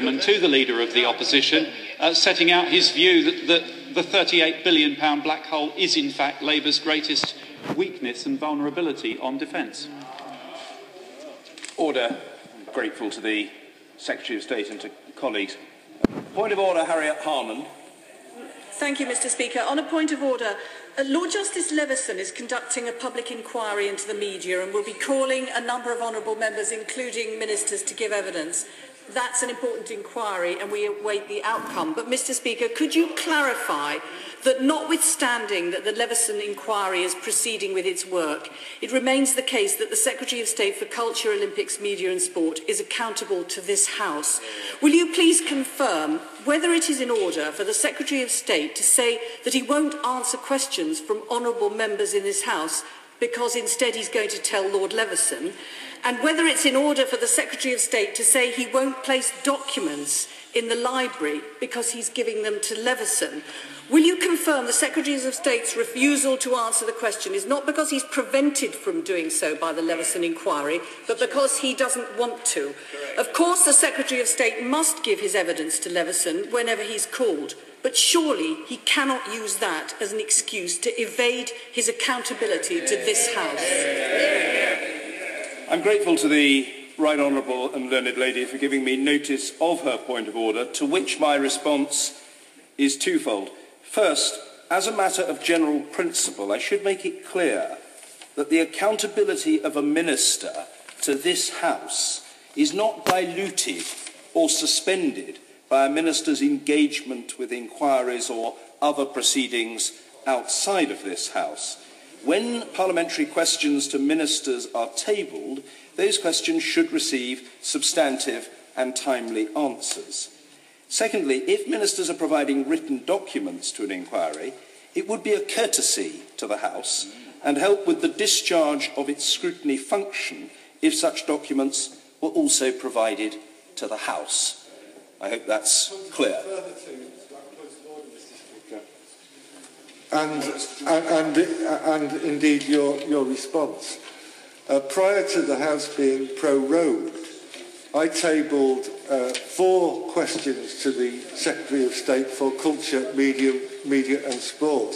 gentleman to the Leader of the Opposition, setting out his view that the £38 billion black hole is in fact Labour's greatest weakness and vulnerability on defence. Order. I'm grateful to the Secretary of State and to colleagues. Point of order, Harriet Harman. Thank you, Mr. Speaker. On a point of order, Lord Justice Leveson is conducting a public inquiry into the media and will be calling a number of honourable members, including ministers, to give evidence. That's an important inquiry and we await the outcome. But, Mr. Speaker, could you clarify that notwithstanding that the Leveson inquiry is proceeding with its work, it remains the case that the Secretary of State for Culture, Olympics, Media and Sport is accountable to this House? Will you please confirm whether it is in order for the Secretary of State to say that he won't answer questions from honourable members in this House because instead he's going to tell Lord Leveson, and whether it's in order for the Secretary of State to say he won't place documents in the library because he's giving them to Leveson? Will you confirm the Secretary of State's refusal to answer the question is not because he's prevented from doing so by the Leveson inquiry, but because he doesn't want to? Of course, the Secretary of State must give his evidence to Leveson whenever he's called, but surely he cannot use that as an excuse to evade his accountability to this House. I'm grateful to the Right Honourable and Learned Lady for giving me notice of her point of order, to which my response is twofold. First, as a matter of general principle, I should make it clear that the accountability of a minister to this House is not diluted or suspended by a minister's engagement with inquiries or other proceedings outside of this House. When parliamentary questions to ministers are tabled, those questions should receive substantive and timely answers. Secondly, if ministers are providing written documents to an inquiry, it would be a courtesy to the House and help with the discharge of its scrutiny function if such documents were also provided to the House. I hope that's clear. And indeed your response. Prior to the House being prorogued, I tabled 4 questions to the Secretary of State for Culture, Media and Sport,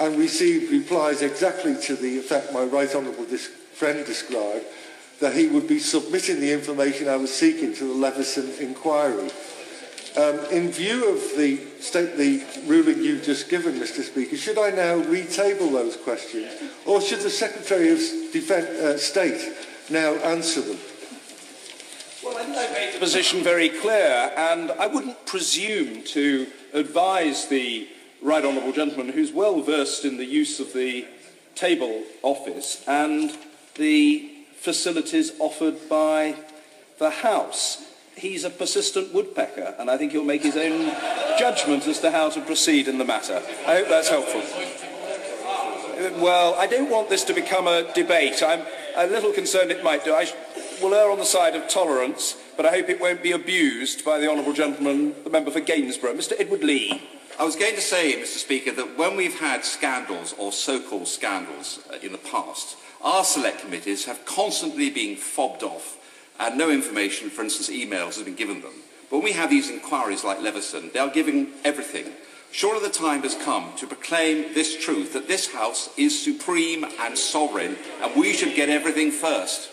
and received replies exactly to the effect my right honourable friend described, that he would be submitting the information I was seeking to the Leveson inquiry. In view of the ruling you've just given, Mr. Speaker, should I now retable those questions, or should the Secretary of State now answer them? Well, I think I made the position very clear, and I wouldn't presume to advise the Right Honourable gentleman, who's well versed in the use of the table office and the facilities offered by the House. He's a persistent woodpecker, and I think he'll make his own judgment as to how to proceed in the matter. I hope that's helpful. Well, I don't want this to become a debate. I'm a little concerned it might do. I will err on the side of tolerance, but I hope it won't be abused by the honourable gentleman, the member for Gainsborough, Mr. Edward Lee. I was going to say, Mr. Speaker, that when we've had scandals, or so-called scandals, in the past, our select committees have constantly been fobbed off, and no information, for instance, emails, has been given them. But when we have these inquiries like Leveson, they are giving everything. Surely the time has come to proclaim this truth, that this House is supreme and sovereign, and we should get everything first.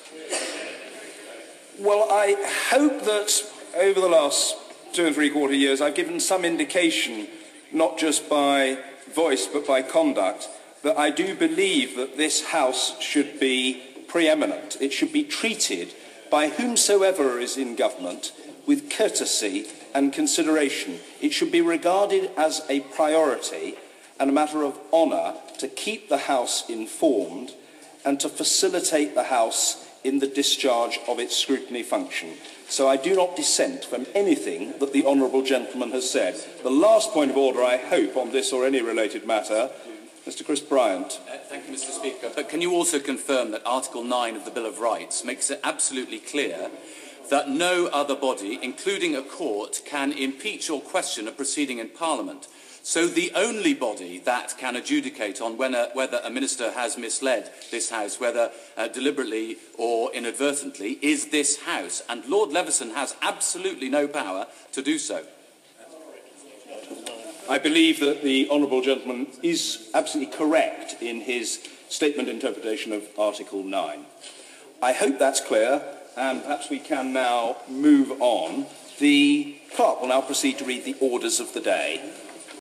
Well, I hope that over the last 2 3/4 years I've given some indication, not just by voice but by conduct, that I do believe that this House should be preeminent. It should be treated by whomsoever is in government with courtesy and consideration. It should be regarded as a priority and a matter of honour to keep the House informed and to facilitate the House in the discharge of its scrutiny function. So I do not dissent from anything that the honourable gentleman has said. The last point of order, I hope, on this or any related matter, Mr. Chris Bryant. Thank you, Mr. Speaker. But can you also confirm that Article 9 of the Bill of Rights makes it absolutely clear that no other body, including a court, can impeach or question a proceeding in Parliament? So the only body that can adjudicate on whether a minister has misled this House, whether deliberately or inadvertently, is this House. And Lord Leveson has absolutely no power to do so. I believe that the honourable gentleman is absolutely correct in his statement interpretation of Article 9. I hope that's clear, and perhaps we can now move on. The clerk will now proceed to read the orders of the day.